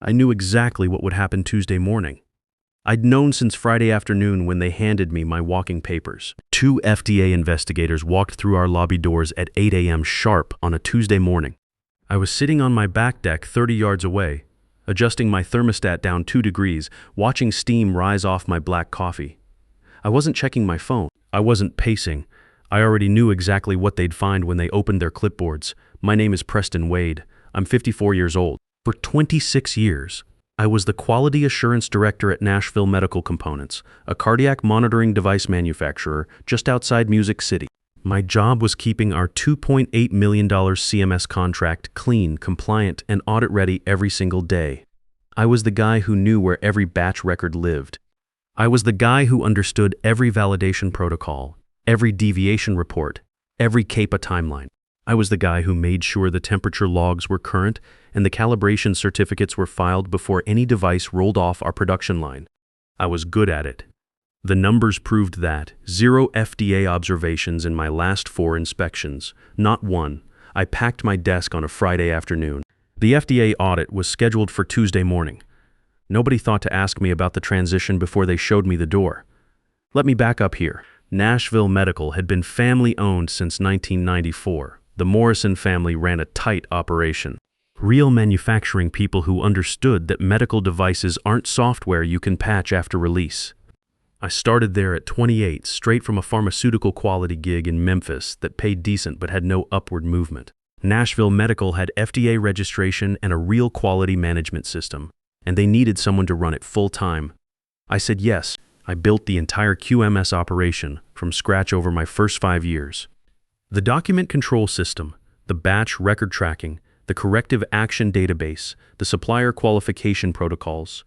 I knew exactly what would happen Tuesday morning. I'd known since Friday afternoon when they handed me my walking papers. Two FDA investigators walked through our lobby doors at 8 a.m. sharp on a Tuesday morning. I was sitting on my back deck 30 yards away, adjusting my thermostat down 2 degrees, watching steam rise off my black coffee. I wasn't checking my phone. I wasn't pacing. I already knew exactly what they'd find when they opened their clipboards. My name is Preston Wade. I'm 54 years old. For 26 years, I was the Quality Assurance Director at Nashville Medical Components, a cardiac monitoring device manufacturer just outside Music City. My job was keeping our $2.8 million CMS contract clean, compliant, and audit-ready every single day. I was the guy who knew where every batch record lived. I was the guy who understood every validation protocol, every deviation report, every CAPA timeline. I was the guy who made sure the temperature logs were current and the calibration certificates were filed before any device rolled off our production line. I was good at it. The numbers proved that. 0 FDA observations in my last 4 inspections. Not one. I packed my desk on a Friday afternoon. The FDA audit was scheduled for Tuesday morning. Nobody thought to ask me about the transition before they showed me the door. Let me back up here. Nashville Medical had been family-owned since 1994. The Morrison family ran a tight operation. Real manufacturing people who understood that medical devices aren't software you can patch after release. I started there at 28, straight from a pharmaceutical quality gig in Memphis that paid decent but had no upward movement. Nashville Medical had FDA registration and a real quality management system, and they needed someone to run it full-time. I said yes. I built the entire QMS operation from scratch over my first 5 years. The document control system, the batch record tracking, the corrective action database, the supplier qualification protocols.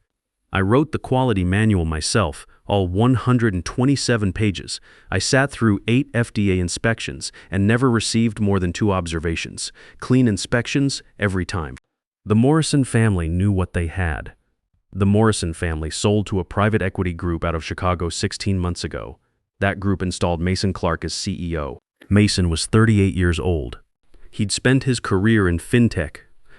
I wrote the quality manual myself, all 127 pages. I sat through 8 FDA inspections and never received more than 2 observations. Clean inspections every time. The Morrison family knew what they had. The Morrison family sold to a private equity group out of Chicago 16 months ago. That group installed Mason Clark as CEO. Mason was 38 years old. He'd spent his career in fintech,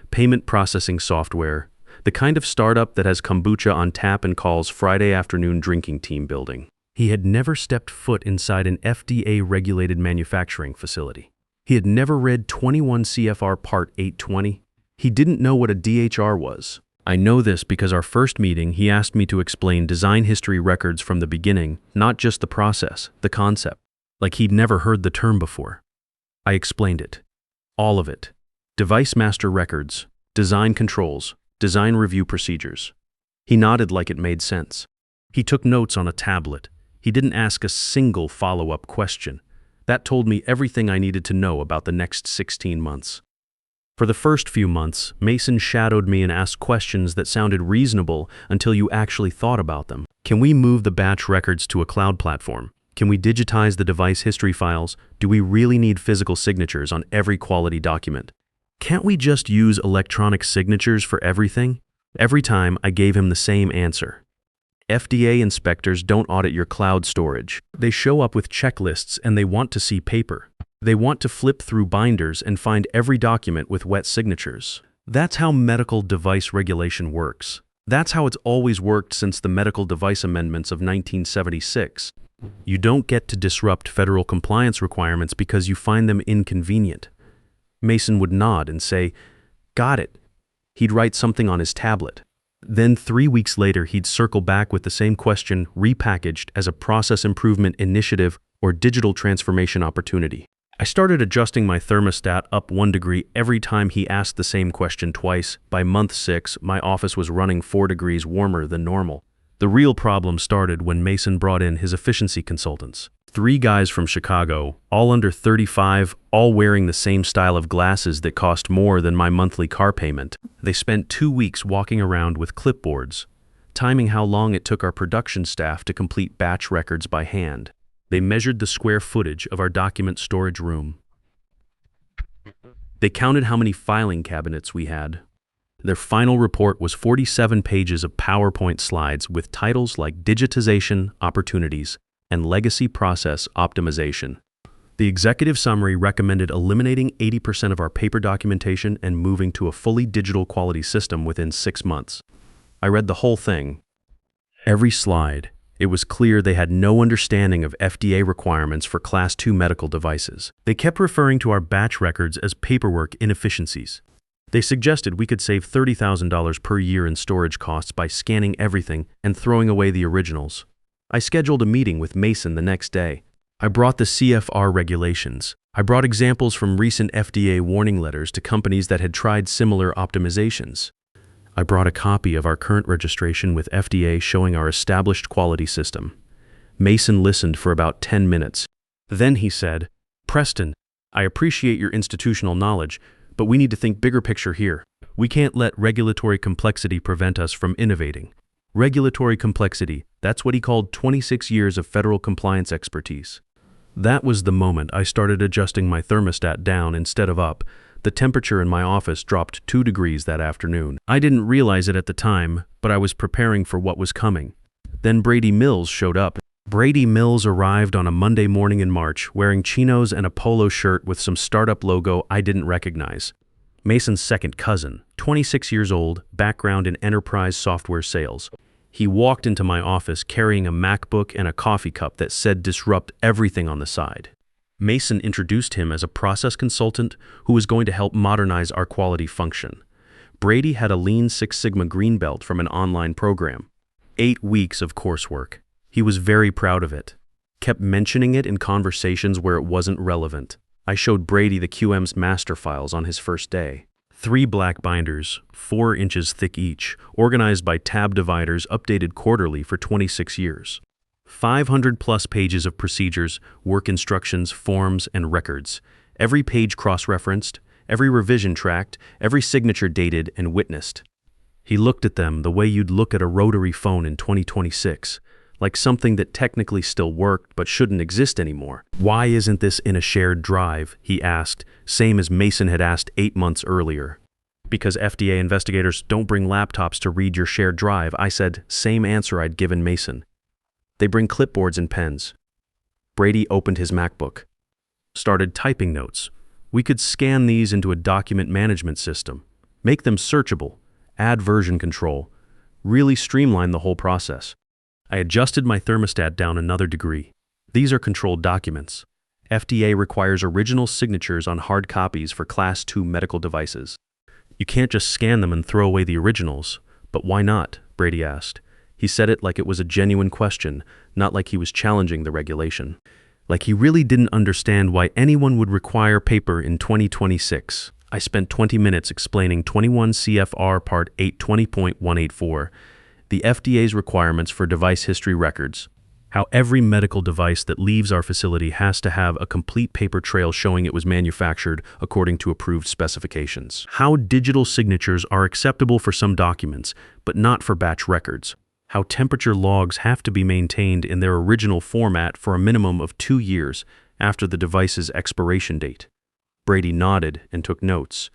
payment processing software, the kind of startup that has kombucha on tap and calls Friday afternoon drinking team building. He had never stepped foot inside an FDA-regulated manufacturing facility. He had never read 21 CFR Part 820. He didn't know what a DHR was. I know this because our first meeting, he asked me to explain design history records from the beginning, not just the process, the concept, like he'd never heard the term before. I explained it. All of it. Device master records, design controls, design review procedures. He nodded like it made sense. He took notes on a tablet. He didn't ask a single follow-up question. That told me everything I needed to know about the next 16 months. For the first few months, Mason shadowed me and asked questions that sounded reasonable until you actually thought about them. Can we move the batch records to a cloud platform? Can we digitize the device history files? Do we really need physical signatures on every quality document? Can't we just use electronic signatures for everything? Every time I gave him the same answer. FDA inspectors don't audit your cloud storage. They show up with checklists and they want to see paper. They want to flip through binders and find every document with wet signatures. That's how medical device regulation works. That's how it's always worked since the Medical Device Amendments of 1976. You don't get to disrupt federal compliance requirements because you find them inconvenient. Mason would nod and say, "Got it." He'd write something on his tablet. Then 3 weeks later, he'd circle back with the same question repackaged as a process improvement initiative or digital transformation opportunity. I started adjusting my thermostat up 1 degree every time he asked the same question twice. By month 6, my office was running 4 degrees warmer than normal. The real problem started when Mason brought in his efficiency consultants. 3 guys from Chicago, all under 35, all wearing the same style of glasses that cost more than my monthly car payment. They spent 2 weeks walking around with clipboards, timing how long it took our production staff to complete batch records by hand. They measured the square footage of our document storage room. They counted how many filing cabinets we had. Their final report was 47 pages of PowerPoint slides with titles like Digitization Opportunities and Legacy Process Optimization. The executive summary recommended eliminating 80% of our paper documentation and moving to a fully digital quality system within 6 months. I read the whole thing. Every slide. It was clear they had no understanding of FDA requirements for Class II medical devices. They kept referring to our batch records as paperwork inefficiencies. They suggested we could save $30,000 per year in storage costs by scanning everything and throwing away the originals. I scheduled a meeting with Mason the next day. I brought the CFR regulations. I brought examples from recent FDA warning letters to companies that had tried similar optimizations. I brought a copy of our current registration with FDA showing our established quality system. Mason listened for about 10 minutes. Then he said, "Preston, I appreciate your institutional knowledge, but we need to think bigger picture here. We can't let regulatory complexity prevent us from innovating." Regulatory complexity, that's what he called 26 years of federal compliance expertise. That was the moment I started adjusting my thermostat down instead of up. The temperature in my office dropped 2 degrees that afternoon. I didn't realize it at the time, but I was preparing for what was coming. Then Brady Mills showed up. Brady Mills arrived on a Monday morning in March, wearing chinos and a polo shirt with some startup logo I didn't recognize. Mason's second cousin, 26 years old, background in enterprise software sales. He walked into my office carrying a MacBook and a coffee cup that said "Disrupt Everything" on the side. Mason introduced him as a process consultant who was going to help modernize our quality function. Brady had a Lean Six Sigma green belt from an online program. 8 weeks of coursework. He was very proud of it. Kept mentioning it in conversations where it wasn't relevant. I showed Brady the QM's master files on his first day. 3 black binders, 4 inches thick each, organized by tab dividers updated quarterly for 26 years. 500-plus pages of procedures, work instructions, forms, and records. Every page cross-referenced, every revision tracked, every signature dated and witnessed. He looked at them the way you'd look at a rotary phone in 2026, like something that technically still worked but shouldn't exist anymore. "Why isn't this in a shared drive?" he asked, same as Mason had asked 8 months earlier. "Because FDA investigators don't bring laptops to read your shared drive," I said, same answer I'd given Mason. "They bring clipboards and pens." Brady opened his MacBook. Started typing notes. We could scan these into a document management system, make them searchable, add version control, really streamline the whole process. I adjusted my thermostat down another degree. These are controlled documents. FDA requires original signatures on hard copies for Class II medical devices. You can't just scan them and throw away the originals. But why not? Brady asked. He said it like it was a genuine question, not like he was challenging the regulation. Like he really didn't understand why anyone would require paper in 2026. I spent 20 minutes explaining 21 CFR Part 820.184, the FDA's requirements for device history records, how every medical device that leaves our facility has to have a complete paper trail showing it was manufactured according to approved specifications, how digital signatures are acceptable for some documents, but not for batch records, how temperature logs have to be maintained in their original format for a minimum of 2 years after the device's expiration date. Brady nodded and took notes,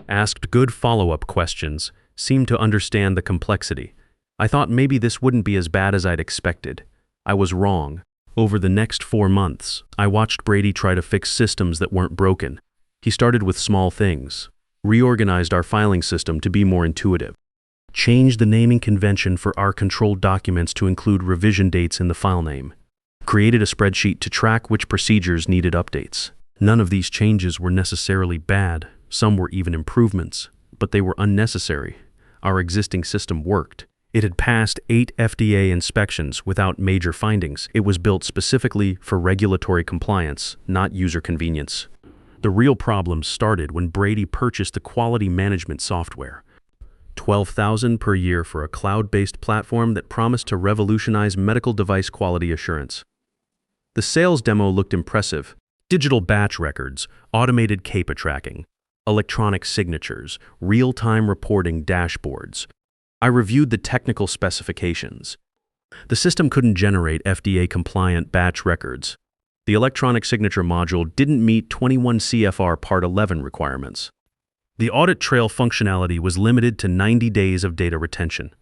asked good follow-up questions, seemed to understand the complexity. I thought maybe this wouldn't be as bad as I'd expected. I was wrong. Over the next 4 months, I watched Brady try to fix systems that weren't broken. He started with small things, reorganized our filing system to be more intuitive, changed the naming convention for our controlled documents to include revision dates in the file name, created a spreadsheet to track which procedures needed updates. None of these changes were necessarily bad. Some were even improvements, but they were unnecessary. Our existing system worked. It had passed 8 FDA inspections without major findings. It was built specifically for regulatory compliance, not user convenience. The real problems started when Brady purchased the quality management software. $12,000 per year for a cloud-based platform that promised to revolutionize medical device quality assurance. The sales demo looked impressive. Digital batch records, automated CAPA tracking, electronic signatures, real-time reporting dashboards. I reviewed the technical specifications. The system couldn't generate FDA-compliant batch records. The electronic signature module didn't meet 21 CFR Part 11 requirements. The audit trail functionality was limited to 90 days of data retention.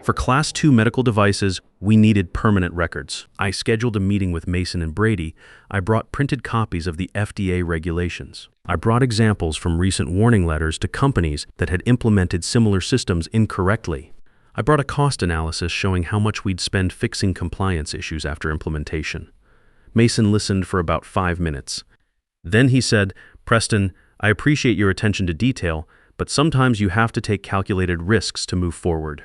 For Class 2 medical devices, we needed permanent records. I scheduled a meeting with Mason and Brady. I brought printed copies of the FDA regulations. I brought examples from recent warning letters to companies that had implemented similar systems incorrectly. I brought a cost analysis showing how much we'd spend fixing compliance issues after implementation. Mason listened for about 5 minutes. Then he said, "Preston, I appreciate your attention to detail, but sometimes you have to take calculated risks to move forward."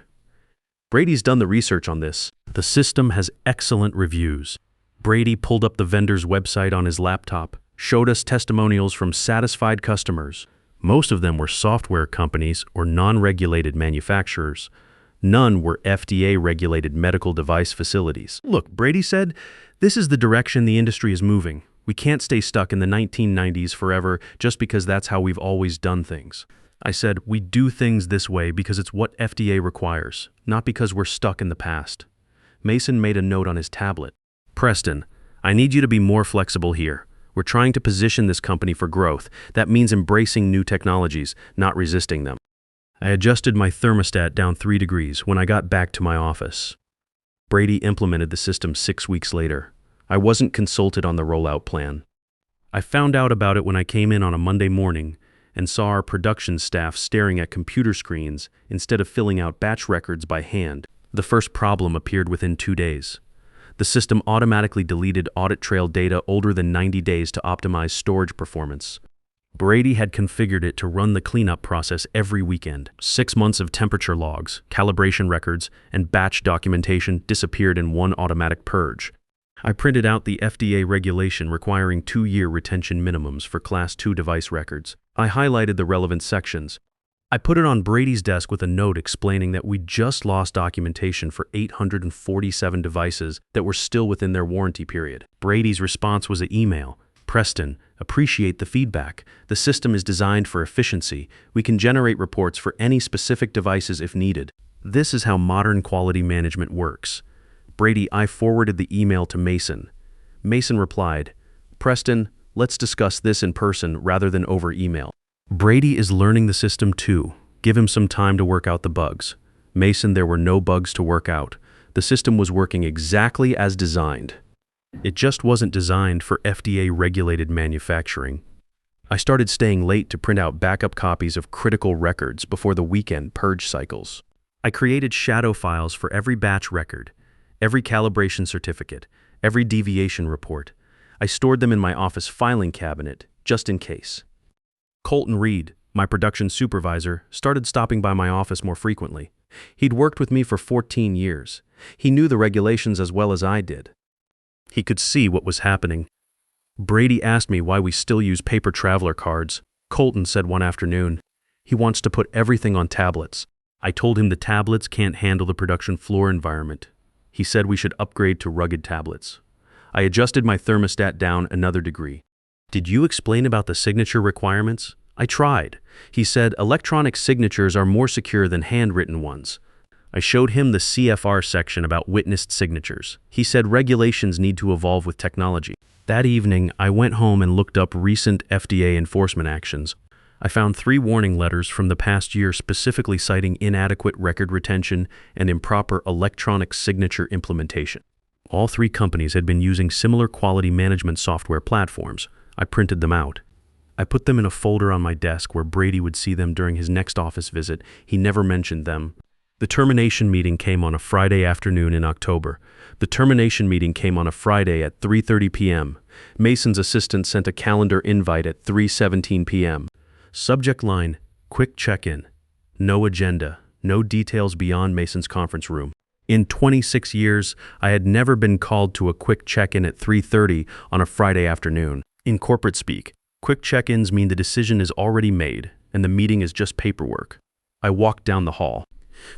Brady's done the research on this. The system has excellent reviews. Brady pulled up the vendor's website on his laptop, showed us testimonials from satisfied customers. Most of them were software companies or non-regulated manufacturers. None were FDA-regulated medical device facilities. "Look," Brady said, "this is the direction the industry is moving. We can't stay stuck in the 1990s forever just because that's how we've always done things." I said, "We do things this way because it's what FDA requires, not because we're stuck in the past." Mason made a note on his tablet. "Preston, I need you to be more flexible here. We're trying to position this company for growth. That means embracing new technologies, not resisting them." I adjusted my thermostat down 3 degrees when I got back to my office. Brady implemented the system 6 weeks later. I wasn't consulted on the rollout plan. I found out about it when I came in on a Monday morning and saw our production staff staring at computer screens instead of filling out batch records by hand. The first problem appeared within 2 days. The system automatically deleted audit trail data older than 90 days to optimize storage performance. Brady had configured it to run the cleanup process every weekend. 6 months of temperature logs, calibration records, and batch documentation disappeared in one automatic purge. I printed out the FDA regulation requiring 2-year retention minimums for Class 2 device records. I highlighted the relevant sections. I put it on Brady's desk with a note explaining that we just lost documentation for 847 devices that were still within their warranty period. Brady's response was an email. "Preston, appreciate the feedback. The system is designed for efficiency. We can generate reports for any specific devices if needed." This is how modern quality management works. Brady, I forwarded the email to Mason. Mason replied, "Preston, let's discuss this in person rather than over email." Brady is learning the system too. Give him some time to work out the bugs. Mason, there were no bugs to work out. The system was working exactly as designed. It just wasn't designed for FDA-regulated manufacturing. I started staying late to print out backup copies of critical records before the weekend purge cycles. I created shadow files for every batch record, every calibration certificate, every deviation report. I stored them in my office filing cabinet, just in case. Colton Reed, my production supervisor, started stopping by my office more frequently. He'd worked with me for 14 years. He knew the regulations as well as I did. He could see what was happening. Brady asked me why we still use paper traveler cards. Colton said one afternoon, he wants to put everything on tablets. I told him the tablets can't handle the production floor environment. He said we should upgrade to rugged tablets. I adjusted my thermostat down another degree. "Did you explain about the signature requirements?" I tried. He said electronic signatures are more secure than handwritten ones. I showed him the CFR section about witnessed signatures. He said regulations need to evolve with technology. That evening, I went home and looked up recent FDA enforcement actions. I found 3 warning letters from the past year specifically citing inadequate record retention and improper electronic signature implementation. All 3 companies had been using similar quality management software platforms. I printed them out. I put them in a folder on my desk where Brady would see them during his next office visit. He never mentioned them. The termination meeting came on a Friday afternoon in October. The termination meeting came on a Friday at 3:30 p.m. Mason's assistant sent a calendar invite at 3:17 p.m. Subject line, quick check-in. No agenda, no details beyond Mason's conference room. In 26 years, I had never been called to a quick check-in at 3:30 on a Friday afternoon. In corporate speak, quick check-ins mean the decision is already made and the meeting is just paperwork. I walked down the hall.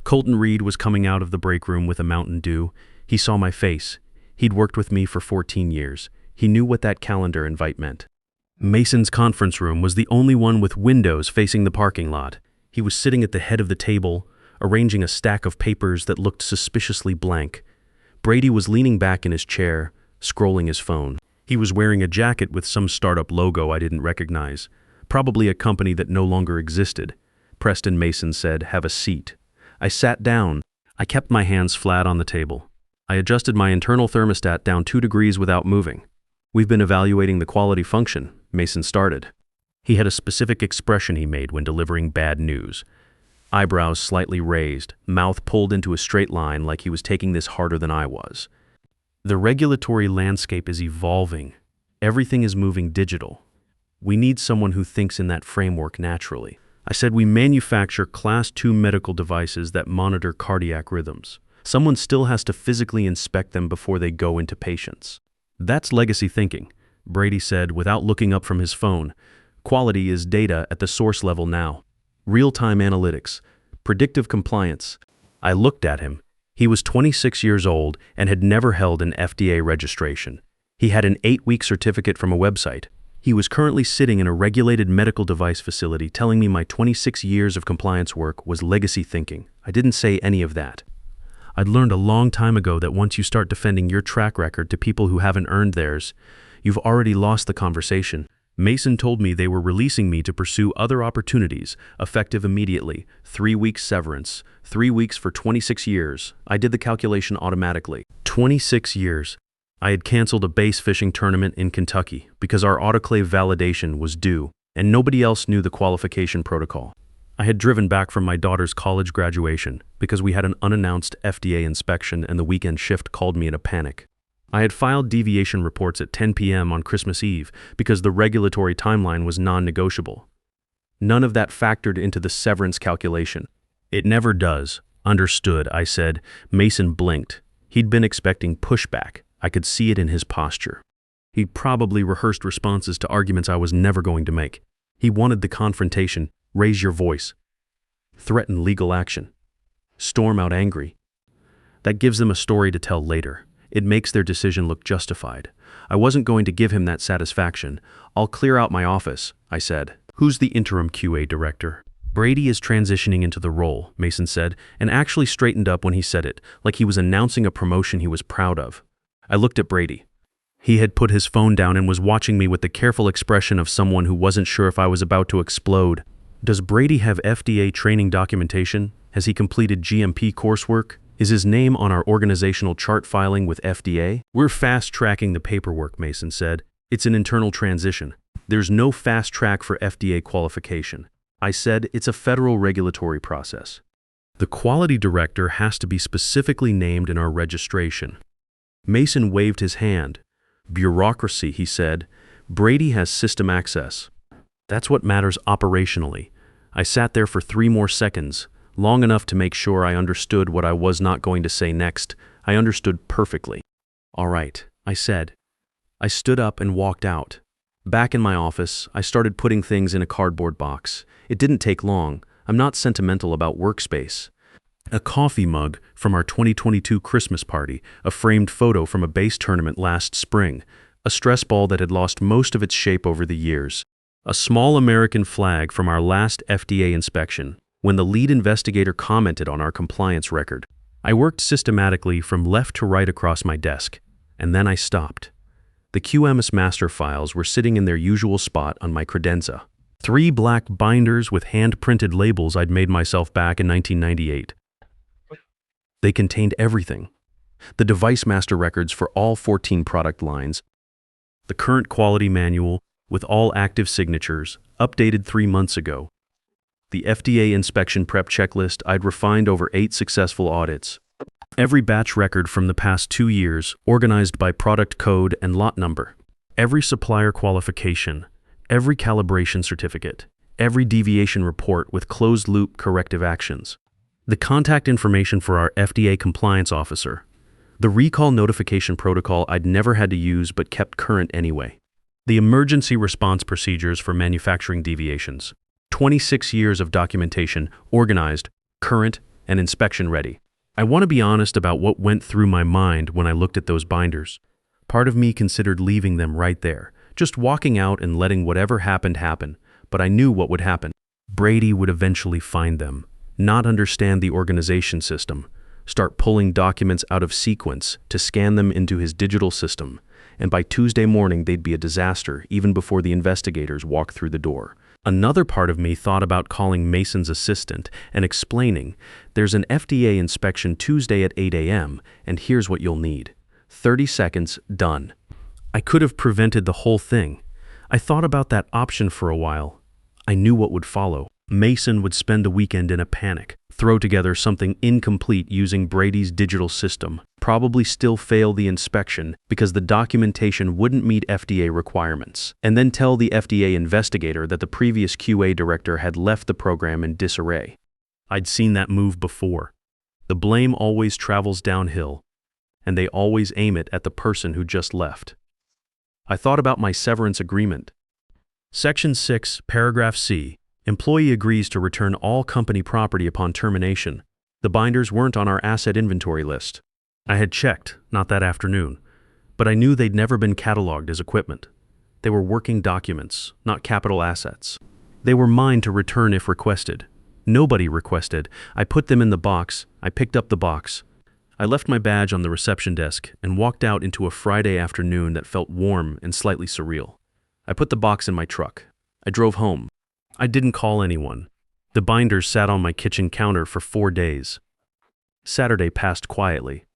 Colton Reed was coming out of the break room with a Mountain Dew. He saw my face. He'd worked with me for 14 years. He knew what that calendar invite meant. Mason's conference room was the only one with windows facing the parking lot. He was sitting at the head of the table, arranging a stack of papers that looked suspiciously blank. Brady was leaning back in his chair, scrolling his phone. He was wearing a jacket with some startup logo I didn't recognize, probably a company that no longer existed. Preston, Mason said, "Have a seat." I sat down. I kept my hands flat on the table. I adjusted my internal thermostat down 2 degrees without moving. "We've been evaluating the quality function," Mason started. He had a specific expression he made when delivering bad news. Eyebrows slightly raised, mouth pulled into a straight line like he was taking this harder than I was. "The regulatory landscape is evolving. Everything is moving digital. We need someone who thinks in that framework naturally." I said, "We manufacture Class 2 medical devices that monitor cardiac rhythms. Someone still has to physically inspect them before they go into patients." "That's legacy thinking," Brady said without looking up from his phone. "Quality is data at the source level now. Real-time analytics, predictive compliance." I looked at him. He was 26 years old and had never held an FDA registration. He had an 8-week certificate from a website. He was currently sitting in a regulated medical device facility telling me my 26 years of compliance work was legacy thinking. I didn't say any of that. I'd learned a long time ago that once you start defending your track record to people who haven't earned theirs, you've already lost the conversation. Mason told me they were releasing me to pursue other opportunities, effective immediately. 3 weeks severance, 3 weeks for 26 years. I did the calculation automatically. 26 years. I had canceled a bass fishing tournament in Kentucky because our autoclave validation was due, and nobody else knew the qualification protocol. I had driven back from my daughter's college graduation because we had an unannounced FDA inspection and the weekend shift called me in a panic. I had filed deviation reports at 10 p.m. on Christmas Eve because the regulatory timeline was non-negotiable. None of that factored into the severance calculation. "It never does." "Understood," I said. Mason blinked. He'd been expecting pushback. I could see it in his posture. He'd probably rehearsed responses to arguments I was never going to make. He wanted the confrontation, raise your voice, threaten legal action, storm out angry. That gives them a story to tell later. It makes their decision look justified. I wasn't going to give him that satisfaction. "I'll clear out my office," I said. "Who's the interim QA director?" "Brady is transitioning into the role," Mason said, and actually straightened up when he said it, like he was announcing a promotion he was proud of. I looked at Brady. He had put his phone down and was watching me with the careful expression of someone who wasn't sure if I was about to explode. "Does Brady have FDA training documentation? Has he completed GMP coursework? Is his name on our organizational chart filing with FDA?" "We're fast-tracking the paperwork," Mason said. "It's an internal transition. There's no fast track for FDA qualification." I said, "It's a federal regulatory process. The quality director has to be specifically named in our registration." Mason waved his hand. "Bureaucracy," he said. "Brady has system access. That's what matters operationally." I sat there for 3 more seconds, long enough to make sure I understood what I was not going to say next. I understood perfectly. "All right," I said. I stood up and walked out. Back in my office, I started putting things in a cardboard box. It didn't take long. I'm not sentimental about workspace. A coffee mug from our 2022 Christmas party, a framed photo from a bass tournament last spring, a stress ball that had lost most of its shape over the years, a small American flag from our last FDA inspection, when the lead investigator commented on our compliance record. I worked systematically from left to right across my desk, and then I stopped. The QMS master files were sitting in their usual spot on my credenza. 3 black binders with hand-printed labels I'd made myself back in 1998. They contained everything. The device master records for all 14 product lines, the current quality manual with all active signatures, updated 3 months ago, the FDA inspection prep checklist I'd refined over 8 successful audits, every batch record from the past 2 years, organized by product code and lot number, every supplier qualification, every calibration certificate, every deviation report with closed-loop corrective actions, the contact information for our FDA compliance officer, the recall notification protocol I'd never had to use but kept current anyway, the emergency response procedures for manufacturing deviations, 26 years of documentation, organized, current, and inspection ready. I want to be honest about what went through my mind when I looked at those binders. Part of me considered leaving them right there, just walking out and letting whatever happened happen, but I knew what would happen. Brady would eventually find them, not understand the organization system, start pulling documents out of sequence to scan them into his digital system, and by Tuesday morning they'd be a disaster even before the investigators walked through the door. Another part of me thought about calling Mason's assistant and explaining, there's an FDA inspection Tuesday at 8 a.m., and here's what you'll need. 30 seconds, done. I could have prevented the whole thing. I thought about that option for a while. I knew what would follow. Mason would spend the weekend in a panic, throw together something incomplete using Brady's digital system, probably still fail the inspection because the documentation wouldn't meet FDA requirements, and then tell the FDA investigator that the previous QA director had left the program in disarray. I'd seen that move before. The blame always travels downhill, and they always aim it at the person who just left. I thought about my severance agreement. Section 6, Paragraph C. Employee agrees to return all company property upon termination. The binders weren't on our asset inventory list. I had checked, not that afternoon, but I knew they'd never been cataloged as equipment. They were working documents, not capital assets. They were mine to return if requested. Nobody requested. I put them in the box. I picked up the box. I left my badge on the reception desk and walked out into a Friday afternoon that felt warm and slightly surreal. I put the box in my truck. I drove home. I didn't call anyone. The binders sat on my kitchen counter for 4 days. Saturday passed quietly.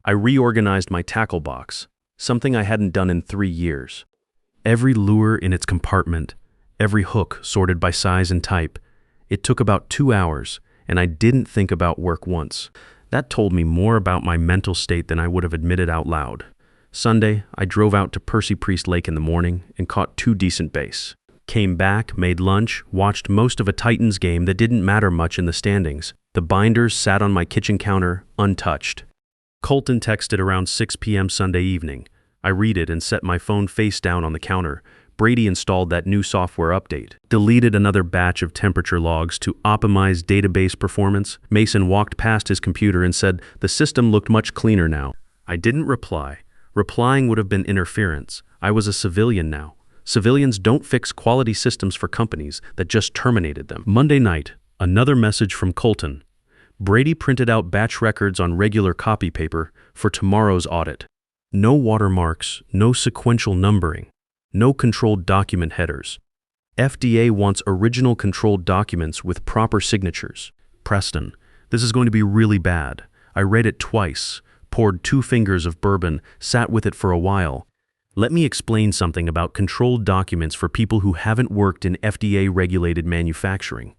I reorganized my tackle box, something I hadn't done in 3 years. Every lure in its compartment, every hook sorted by size and type. It took about 2 hours, and I didn't think about work once. That told me more about my mental state than I would have admitted out loud. Sunday, I drove out to Percy Priest Lake in the morning and caught 2 decent bass. Came back, made lunch, watched most of a Titans game that didn't matter much in the standings. The binders sat on my kitchen counter, untouched. Colton texted around 6 p.m. Sunday evening. I read it and set my phone face down on the counter. Brady installed that new software update. Deleted another batch of temperature logs to optimize database performance. Mason walked past his computer and said the system looked much cleaner now. I didn't reply. Replying would have been interference. I was a civilian now. Civilians don't fix quality systems for companies that just terminated them. Monday night, another message from Colton. Brady printed out batch records on regular copy paper for tomorrow's audit. No watermarks, no sequential numbering, no controlled document headers. FDA wants original controlled documents with proper signatures. Preston, this is going to be really bad. I read it twice, poured 2 fingers of bourbon, sat with it for a while. Let me explain something about controlled documents for people who haven't worked in FDA-regulated manufacturing.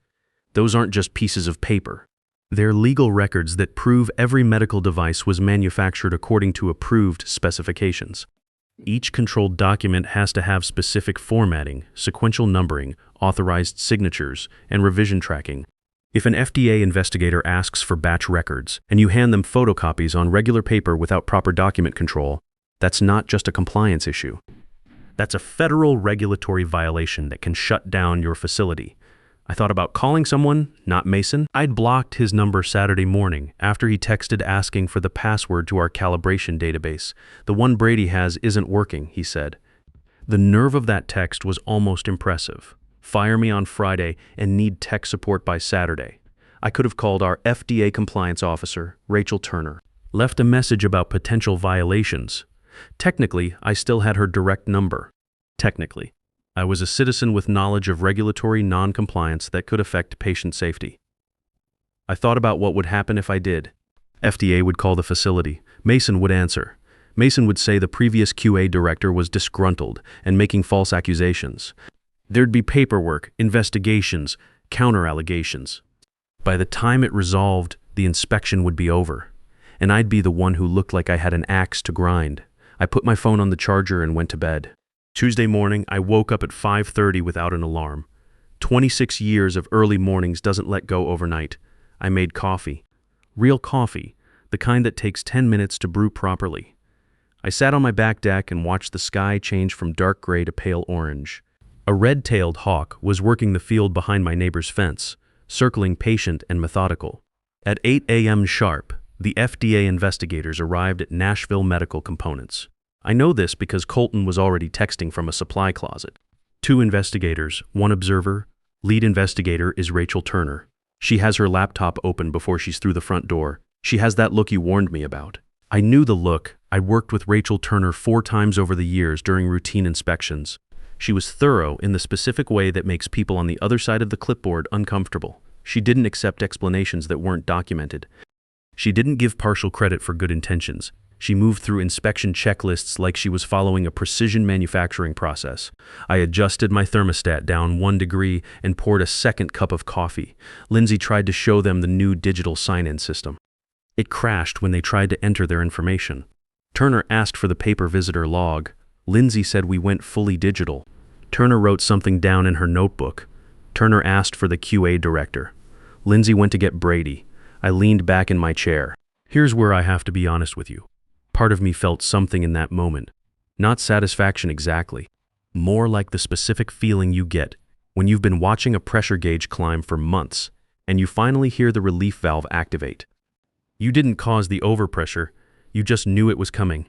Those aren't just pieces of paper. They're legal records that prove every medical device was manufactured according to approved specifications. Each controlled document has to have specific formatting, sequential numbering, authorized signatures, and revision tracking. If an FDA investigator asks for batch records, and you hand them photocopies on regular paper without proper document control, that's not just a compliance issue. That's a federal regulatory violation that can shut down your facility. I thought about calling someone, not Mason. I'd blocked his number Saturday morning after he texted asking for the password to our calibration database. The one Brady has isn't working, he said. The nerve of that text was almost impressive. Fire me on Friday and need tech support by Saturday. I could have called our FDA compliance officer, Rachel Turner, left a message about potential violations. Technically, I still had her direct number. Technically. I was a citizen with knowledge of regulatory non-compliance that could affect patient safety. I thought about what would happen if I did. FDA would call the facility. Mason would answer. Mason would say the previous QA director was disgruntled and making false accusations. There'd be paperwork, investigations, counter-allegations. By the time it resolved, the inspection would be over, and I'd be the one who looked like I had an axe to grind. I put my phone on the charger and went to bed. Tuesday morning, I woke up at 5:30 without an alarm. 26 years of early mornings doesn't let go overnight. I made coffee. Real coffee, the kind that takes 10 minutes to brew properly. I sat on my back deck and watched the sky change from dark gray to pale orange. A red-tailed hawk was working the field behind my neighbor's fence, circling patient and methodical. At 8 a.m. sharp, the FDA investigators arrived at Nashville Medical Components. I know this because Colton was already texting from a supply closet. 2 investigators, 1 observer. Lead investigator is Rachel Turner. She has her laptop open before she's through the front door. She has that look you warned me about. I knew the look. I worked with Rachel Turner 4 times over the years during routine inspections. She was thorough in the specific way that makes people on the other side of the clipboard uncomfortable. She didn't accept explanations that weren't documented. She didn't give partial credit for good intentions. She moved through inspection checklists like she was following a precision manufacturing process. I adjusted my thermostat down 1 degree and poured a second cup of coffee. Lindsay tried to show them the new digital sign-in system. It crashed when they tried to enter their information. Turner asked for the paper visitor log. Lindsay said we went fully digital. Turner wrote something down in her notebook. Turner asked for the QA director. Lindsay went to get Brady. I leaned back in my chair. Here's where I have to be honest with you. Part of me felt something in that moment. Not satisfaction exactly. More like the specific feeling you get when you've been watching a pressure gauge climb for months and you finally hear the relief valve activate. You didn't cause the overpressure, you just knew it was coming.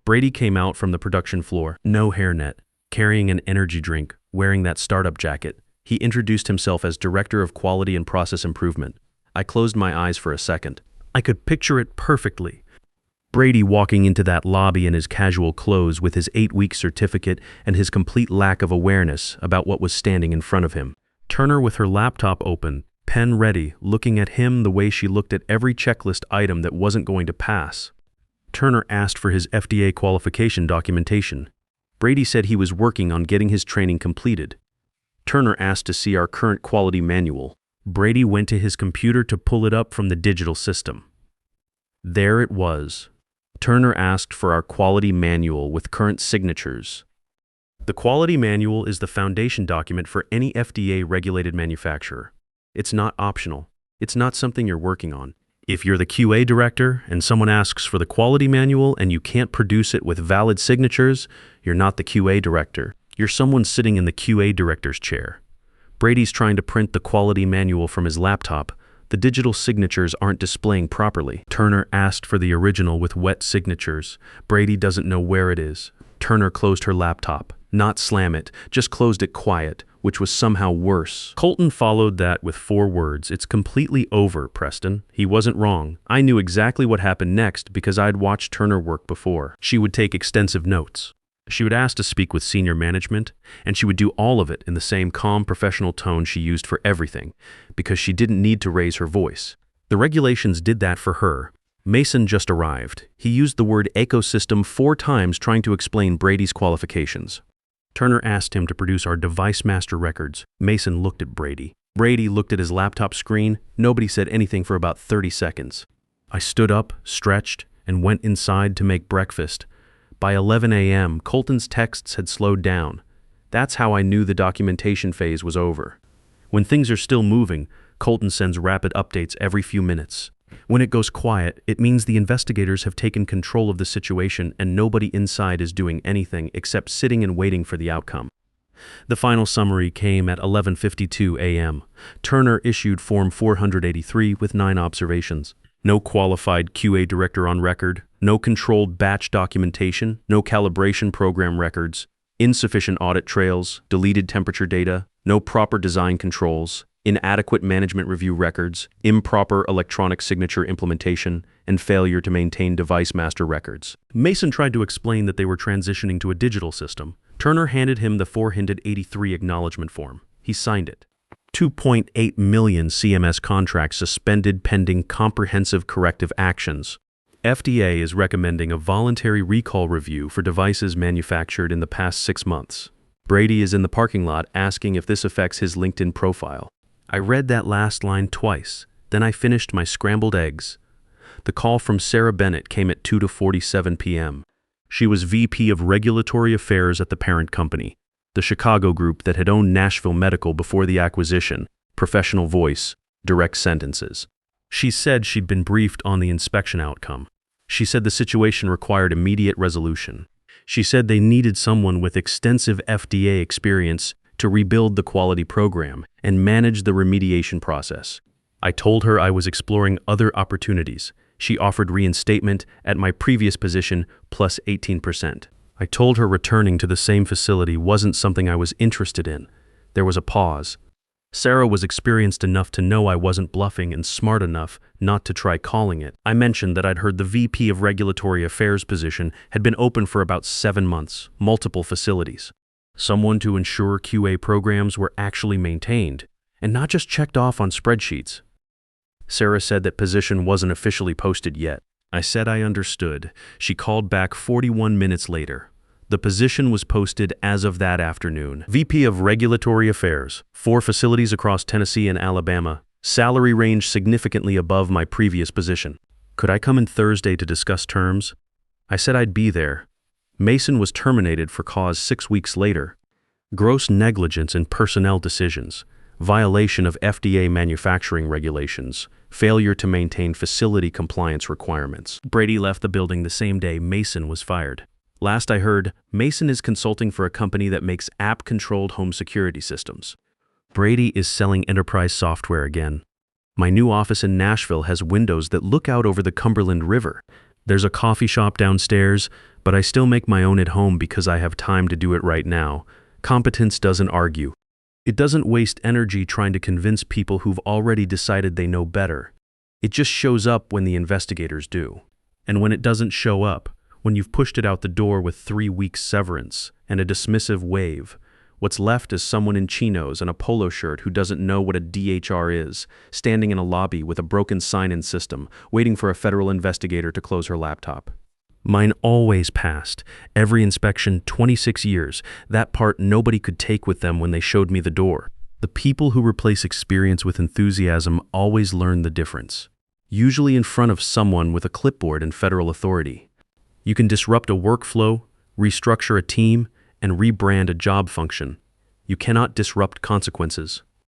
Brady came out from the production floor, no hairnet, carrying an energy drink, wearing that startup jacket. He introduced himself as Director of Quality and Process Improvement. I closed my eyes for a second. I could picture it perfectly. Brady walking into that lobby in his casual clothes with his 8-week certificate and his complete lack of awareness about what was standing in front of him. Turner with her laptop open, pen ready, looking at him the way she looked at every checklist item that wasn't going to pass. Turner asked for his FDA qualification documentation. Brady said he was working on getting his training completed. Turner asked to see our current quality manual. Brady went to his computer to pull it up from the digital system. There it was. Turner asked for our quality manual with current signatures. The quality manual is the foundation document for any FDA-regulated manufacturer. It's not optional. It's not something you're working on. If you're the QA director and someone asks for the quality manual and you can't produce it with valid signatures, you're not the QA director. You're someone sitting in the QA director's chair. Brady's trying to print the quality manual from his laptop. The digital signatures aren't displaying properly. Turner asked for the original with wet signatures. Brady doesn't know where it is. Turner closed her laptop. Not slam it, just closed it quiet, which was somehow worse. Colton followed that with 4 words. It's completely over, Preston. He wasn't wrong. I knew exactly what happened next because I'd watched Turner work before. She would take extensive notes. She would ask to speak with senior management, and she would do all of it in the same calm, professional tone she used for everything, because she didn't need to raise her voice. The regulations did that for her. Mason just arrived. He used the word ecosystem 4 times trying to explain Brady's qualifications. Turner asked him to produce our device master records. Mason looked at Brady. Brady looked at his laptop screen. Nobody said anything for about 30 seconds. I stood up, stretched, and went inside to make breakfast. By 11 a.m., Colton's texts had slowed down. That's how I knew the documentation phase was over. When things are still moving, Colton sends rapid updates every few minutes. When it goes quiet, it means the investigators have taken control of the situation and nobody inside is doing anything except sitting and waiting for the outcome. The final summary came at 11:52 a.m. Turner issued Form 483 with 9 observations. No qualified QA director on record, no controlled batch documentation, no calibration program records, insufficient audit trails, deleted temperature data, no proper design controls, inadequate management review records, improper electronic signature implementation, and failure to maintain device master records. Mason tried to explain that they were transitioning to a digital system. Turner handed him the 483 acknowledgement form. He signed it. 2.8 million CMS contracts suspended pending comprehensive corrective actions. FDA is recommending a voluntary recall review for devices manufactured in the past 6 months. Brady is in the parking lot asking if this affects his LinkedIn profile. I read that last line twice, then I finished my scrambled eggs. The call from Sarah Bennett came at 2:47 p.m. She was VP of Regulatory Affairs at the parent company, the Chicago group that had owned Nashville Medical before the acquisition. Professional voice, direct sentences. She said she'd been briefed on the inspection outcome. She said the situation required immediate resolution. She said they needed someone with extensive FDA experience to rebuild the quality program and manage the remediation process. I told her I was exploring other opportunities. She offered reinstatement at my previous position plus 18%. I told her returning to the same facility wasn't something I was interested in. There was a pause. Sarah was experienced enough to know I wasn't bluffing and smart enough not to try calling it. I mentioned that I'd heard the VP of Regulatory Affairs position had been open for about 7 months, multiple facilities. someone to ensure QA programs were actually maintained and not just checked off on spreadsheets. Sarah said that position wasn't officially posted yet. I said I understood. She called back 41 minutes later. The position was posted as of that afternoon. VP of Regulatory Affairs, 4 facilities across Tennessee and Alabama. Salary range significantly above my previous position. Could I come in Thursday to discuss terms? I said I'd be there. Mason was terminated for cause 6 weeks later. Gross negligence in personnel decisions, violation of FDA manufacturing regulations, failure to maintain facility compliance requirements. Brady left the building the same day Mason was fired. Last I heard, Mason is consulting for a company that makes app-controlled home security systems. Brady is selling enterprise software again. My new office in Nashville has windows that look out over the Cumberland River. There's a coffee shop downstairs, but I still make my own at home because I have time to do it right now. Competence doesn't argue. It doesn't waste energy trying to convince people who've already decided they know better. It just shows up when the investigators do. And when it doesn't show up, when you've pushed it out the door with 3 weeks severance and a dismissive wave, what's left is someone in chinos and a polo shirt who doesn't know what a DHR is, standing in a lobby with a broken sign-in system, waiting for a federal investigator to close her laptop. Mine always passed. Every inspection, 26 years. That part nobody could take with them when they showed me the door. The people who replace experience with enthusiasm always learn the difference. Usually in front of someone with a clipboard and federal authority. You can disrupt a workflow, restructure a team, and rebrand a job function. You cannot disrupt consequences.